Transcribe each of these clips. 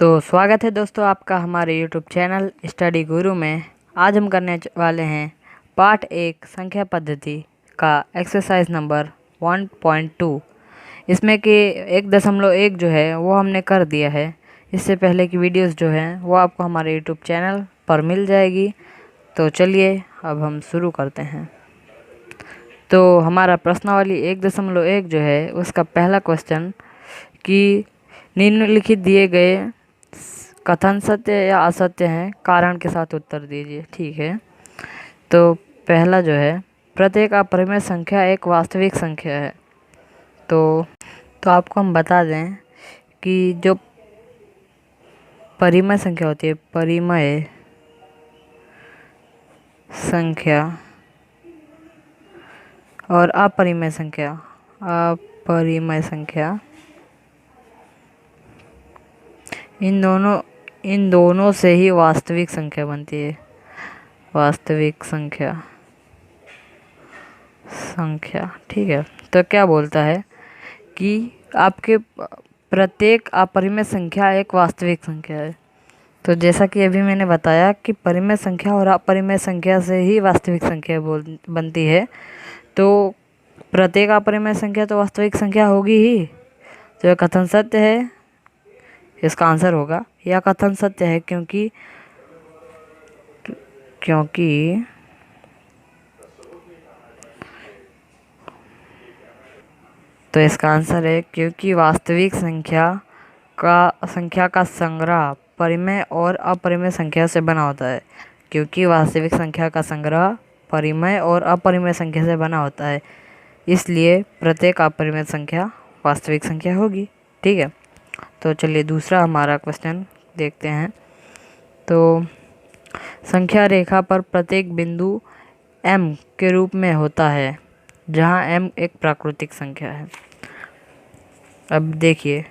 तो स्वागत है दोस्तों आपका हमारे YouTube चैनल स्टडी गुरु में। आज हम करने वाले हैं पार्ट 1 संख्या पद्धति का एक्सरसाइज नंबर 1.2। इसमें कि 1.1 जो है वो हमने कर दिया है। इससे पहले की वीडियोस जो हैं वो आपको हमारे YouTube चैनल पर मिल जाएगी। तो चलिए अब हम शुरू करते हैं। तो हमारा प्रश्नावली 1.1 जो है उसका पहला क्वेश्चन कि निम्नलिखित दिए गए कथन सत्य या असत्य हैं, कारण के साथ उत्तर दीजिए। ठीक है, तो पहला जो है प्रत्येक अपरिमेय संख्या एक वास्तविक संख्या है। तो आपको हम बता दें कि जो परिमेय संख्या होती है, परिमेय संख्या और अपरिमेय संख्या, अपरिमेय संख्या इन दोनों से ही वास्तविक संख्या बनती है। वास्तविक संख्या ठीक है। तो क्या बोलता है कि आपके प्रत्येक अपरिमेय संख्या एक वास्तविक संख्या है। तो जैसा कि अभी मैंने बताया कि परिमेय संख्या और अपरिमेय संख्या से ही वास्तविक संख्या बनती है। तो प्रत्येक अपरिमेय संख्या तो वास्तविक संख्या होगी ही। तो यह कथन सत्य है, इसका आंसर होगा यह कथन सत्य है क्योंकि तो इसका आंसर है क्योंकि वास्तविक संख्या का संग्रह परिमेय और अपरिमेय संख्या से बना होता है। क्योंकि वास्तविक संख्या का संग्रह परिमेय और अपरिमेय संख्या से बना होता है, इसलिए प्रत्येक अपरिमेय संख्या वास्तविक संख्या होगी। ठीक है, तो चलिए दूसरा हमारा क्वेश्चन देखते हैं। तो संख्या रेखा पर प्रत्येक बिंदु m के रूप में होता है, जहां m एक प्राकृतिक संख्या है। अब देखिए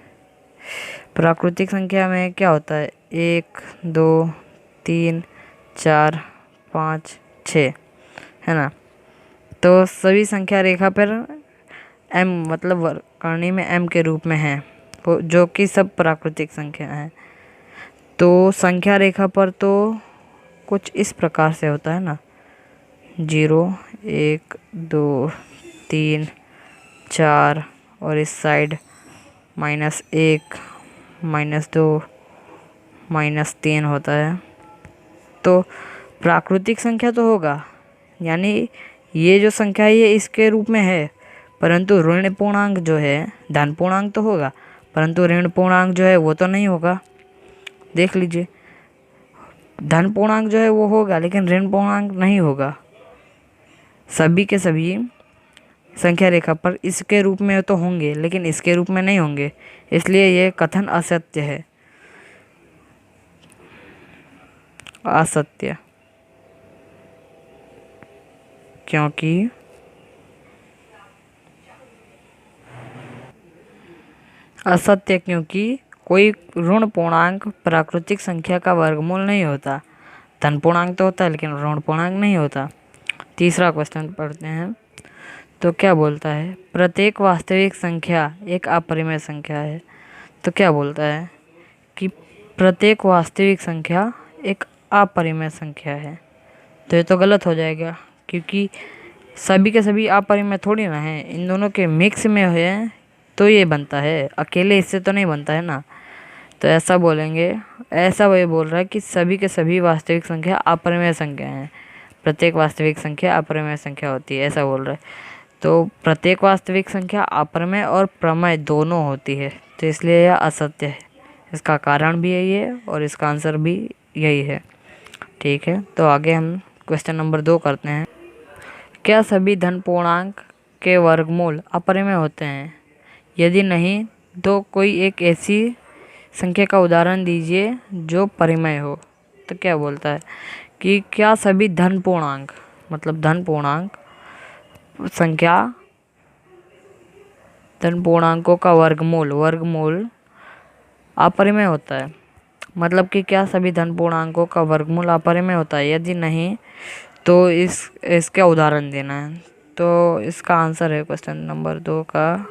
प्राकृतिक संख्या में क्या होता है, 1 2 3 4 5 6 है ना। तो सभी संख्या रेखा पर m मतलब वर्गकरणी में m के रूप में है, जो कि सब प्राकृतिक संख्या है। तो संख्या रेखा पर तो कुछ इस प्रकार से होता है ना, 0 1 2 3 4 और इस साइड -1 -2 -3 होता है। तो प्राकृतिक संख्या तो होगा, यानी ये जो संख्या है ये इसके रूप में है, परंतु ऋण पूर्णांक जो है, धन पूर्णांक तो होगा परंतु ऋण पूर्णांक जो है वो तो नहीं होगा। देख लीजिए, धन पूर्णांक जो है वो होगा लेकिन ऋण पूर्णांक नहीं होगा। सभी के सभी संख्या रेखा पर इसके रूप में तो होंगे लेकिन इसके रूप में नहीं होंगे, इसलिए ये कथन असत्य है। असत्य क्योंकि कोई ऋण पूर्णांक प्राकृतिक संख्या का वर्गमूल नहीं होता। धन पूर्णांक तो होता है लेकिन ऋण पूर्णांक नहीं होता। तीसरा क्वेश्चन पढ़ते हैं। तो क्या बोलता है, प्रत्येक वास्तविक संख्या एक अपरिमेय संख्या है। तो क्या बोलता है कि प्रत्येक वास्तविक संख्या एक अपरिमेय संख्या है। तो ये तो गलत हो जाएगा, क्योंकि सभी के सभी अपरिमेय थोड़ी ना है, इन दोनों के मिक्स में है तो ये बनता है, अकेले इससे तो नहीं बनता है ना। तो ऐसा बोलेंगे, ऐसा वही बोल रहा है कि सभी के सभी वास्तविक संख्या अपरिमेय संख्या हैं, प्रत्येक वास्तविक संख्या अपरिमेय संख्या होती है, ऐसा बोल रहा है। तो प्रत्येक वास्तविक संख्या अपरिमेय और प्रमेय दोनों होती है, तो इसलिए यह असत्य है। इसका कारण भी यही है और इसका आंसर भी यही है। ठीक है, तो आगे हम क्वेश्चन नंबर 2 करते हैं। क्या सभी धन पूर्णांक के वर्गमूल अपरिमेय होते हैं? यदि नहीं तो कोई एक ऐसी संख्या का उदाहरण दीजिए जो परिमेय हो। तो क्या बोलता है कि क्या सभी धन पूर्णांक मतलब धन पूर्णांक संख्या, धन पूर्णांकों का वर्गमूल अपरिमेय होता है। मतलब कि क्या सभी धन पूर्णांकों का वर्गमूल अपरिमेय होता है? यदि नहीं तो इसका उदाहरण देना है। तो इसका आंसर है, क्वेश्चन नंबर 2 का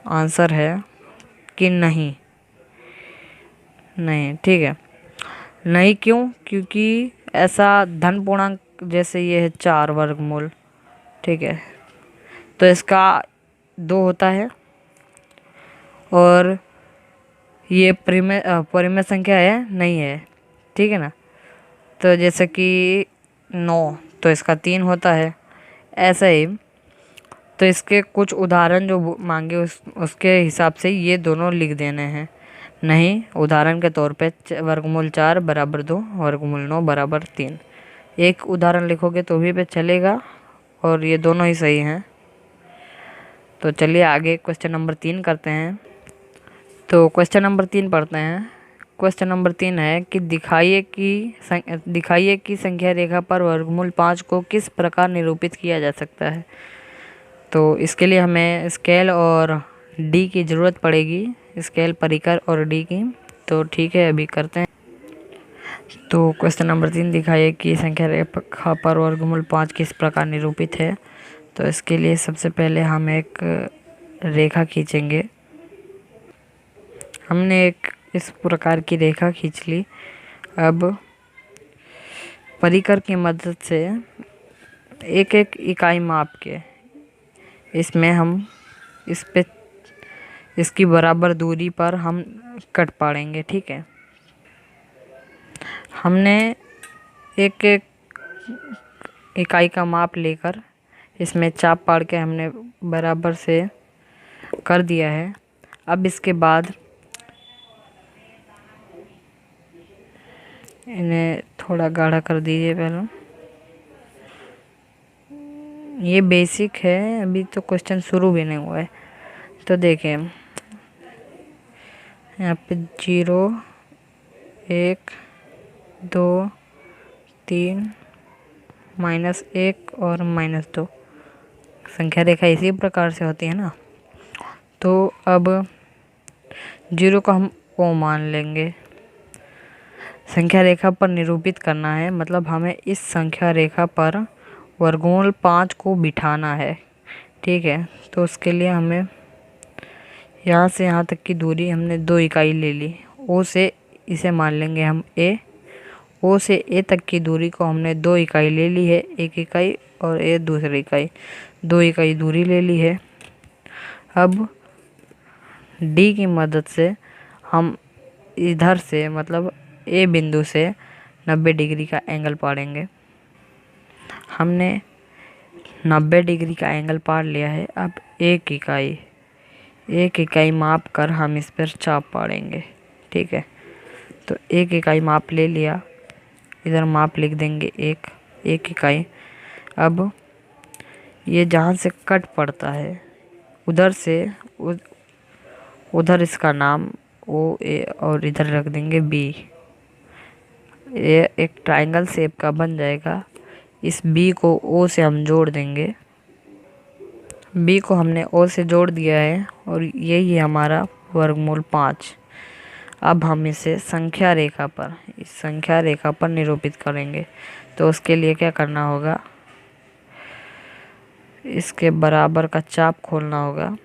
आंसर है कि नहीं। नहीं, ठीक है। नहीं क्यों? क्योंकि ऐसा धन पूर्णांक जैसे ये है 4 वर्गमूल, ठीक है, तो इसका 2 होता है, और ये परिमेय संख्या है नहीं है, ठीक है ना। तो जैसे कि 9, तो इसका 3 होता है। ऐसा ही तो इसके कुछ उदाहरण जो मांगे उसके हिसाब से ये दोनों लिख देने हैं। नहीं, उदाहरण के तौर पे वर्गमूल 4 बराबर 2, वर्गमूल 9 बराबर 3। एक उदाहरण लिखोगे तो भी पे चलेगा, और ये दोनों ही सही हैं। तो चलिए आगे क्वेश्चन नंबर 3 करते हैं। तो क्वेश्चन नंबर 3 पढ़ते हैं। क्वेश्चन नंबर 3 है कि दिखाइए कि संख्या रेखा पर वर्गमूल 5 को किस प्रकार निरूपित किया जा सकता है। तो इसके लिए हमें स्केल और डी की ज़रूरत पड़ेगी, स्केल, परिकर और डी की। तो ठीक है, अभी करते हैं। तो क्वेश्चन नंबर 3, दिखाइए कि संख्या रेखा पर वर्गमूल 5 किस प्रकार निरूपित है। तो इसके लिए सबसे पहले हम एक रेखा खींचेंगे। हमने एक इस प्रकार की रेखा खींच ली। अब परिकर की मदद से एक एक इकाई माप के इसमें हम इसकी बराबर दूरी पर हम कट पाड़ेंगे, ठीक है। हमने एक एक इकाई का माप लेकर इसमें चाप पाड़ के हमने बराबर से कर दिया है। अब इसके बाद इन्हें थोड़ा गाढ़ा कर दीजिए पहले। ये बेसिक है, अभी तो क्वेश्चन शुरू भी नहीं हुआ है। तो देखिए यहाँ पे 0, 1, 2, 3, -1 और -2 संख्या रेखा इसी प्रकार से होती है ना। तो अब 0 को हम O मान लेंगे। संख्या रेखा पर निरूपित करना है, मतलब हमें इस संख्या रेखा पर वर्गमूल 5 को बिठाना है, ठीक है। तो उसके लिए हमें यहाँ से यहाँ तक की दूरी हमने 2 इकाई ले ली। O से इसे मान लेंगे हम A। O से A तक की दूरी को हमने 2 इकाई ले ली है, 1 इकाई और A दूसरी इकाई, 2 इकाई दूरी ले ली है। अब D की मदद से हम इधर से मतलब A बिंदु से 90 डिग्री का एंगल पाड़ेंगे। हमने 90 डिग्री का एंगल पाड़ लिया है। अब एक इकाई माप कर हम इस पर चाप पाड़ेंगे, ठीक है। तो एक इकाई माप ले लिया, इधर माप लिख देंगे एक इकाई। अब ये जहाँ से कट पड़ता है उधर से उधर इसका नाम OA और इधर रख देंगे B। ये एक ट्रायंगल शेप का बन जाएगा। इस B को O से हम जोड़ देंगे। B को हमने O से जोड़ दिया है और यही है हमारा वर्गमूल 5। अब हम इसे इस संख्या रेखा पर निरूपित करेंगे। तो उसके लिए क्या करना होगा, इसके बराबर का चाप खोलना होगा।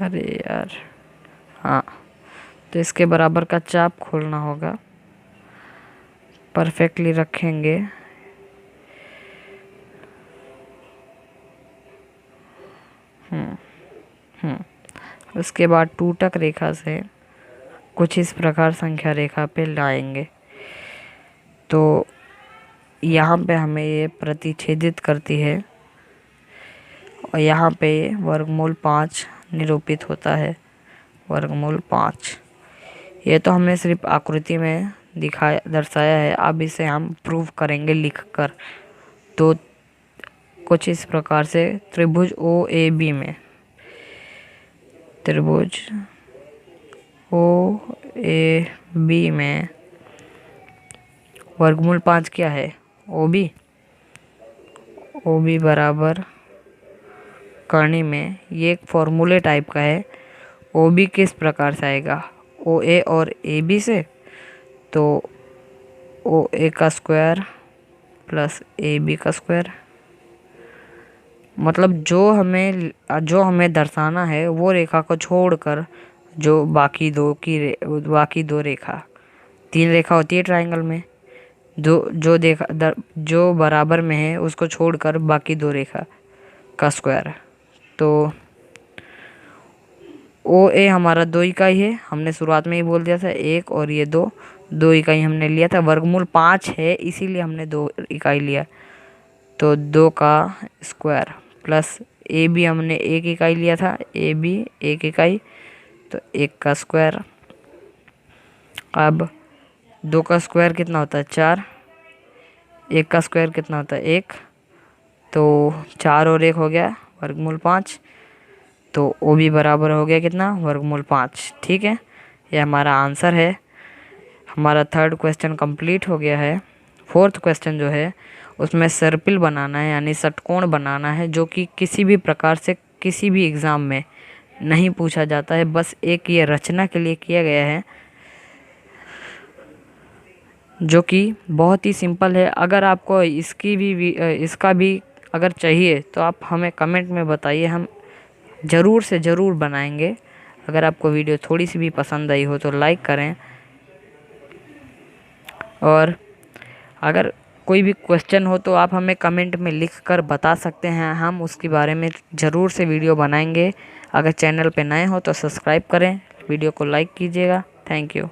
अरे यार, हाँ, तो इसके बराबर का चाप खोलना होगा। परफेक्टली रखेंगे। उसके बाद टूटक रेखा से कुछ इस प्रकार संख्या रेखा पे लाएंगे। तो यहाँ पे हमें ये प्रतिच्छेदित करती है और यहाँ पे वर्गमूल 5 निरूपित होता है। वर्गमूल 5 ये तो हमने सिर्फ आकृति में दर्शाया है। अब इसे हम प्रूव करेंगे लिखकर। तो कुछ इस प्रकार से त्रिभुज OAB में वर्गमूल 5 क्या है, OB बराबर करनी में ये एक फॉर्मूले टाइप का है। OB किस प्रकार से आएगा, OA और AB से। तो OA का स्क्वायर प्लस AB का स्क्वायर मतलब जो हमें दर्शाना है वो रेखा को छोड़कर जो बाकी दो रेखा, 3 रेखा होती है ट्रायंगल में, जो बराबर में है उसको छोड़कर बाकी 2 रेखा का स्क्वायर। तो ओ ए हमारा 2 इकाई है, हमने शुरुआत में ही बोल दिया था 1 और ये 2 इकाई हमने लिया था। वर्गमूल 5 है इसीलिए हमने 2 इकाई लिया, तो 2 का स्क्वायर प्लस ए बी हमने 1 इकाई लिया था, ए बी 1 इकाई, तो 1 का स्क्वायर। अब 2 का स्क्वायर कितना होता है 4, 1 का स्क्वायर कितना होता है 1, तो 4 और 1 हो गया वर्गमूल 5, तो वो भी बराबर हो गया कितना वर्गमूल 5। ठीक है, ये हमारा आंसर है। हमारा 3rd क्वेश्चन कंप्लीट हो गया है। 4th क्वेश्चन जो है उसमें सर्पिल बनाना है यानी षटकोण बनाना है, जो कि किसी भी प्रकार से किसी भी एग्ज़ाम में नहीं पूछा जाता है, बस एक ये रचना के लिए किया गया है, जो कि बहुत ही सिंपल है। अगर आपको इसका भी अगर चाहिए तो आप हमें कमेंट में बताइए, हम ज़रूर से ज़रूर बनाएंगे। अगर आपको वीडियो थोड़ी सी भी पसंद आई हो तो लाइक करें, और अगर कोई भी क्वेश्चन हो तो आप हमें कमेंट में लिख कर बता सकते हैं, हम उसके बारे में ज़रूर से वीडियो बनाएंगे। अगर चैनल पे नए हो तो सब्सक्राइब करें, वीडियो को लाइक कीजिएगा। Thank you.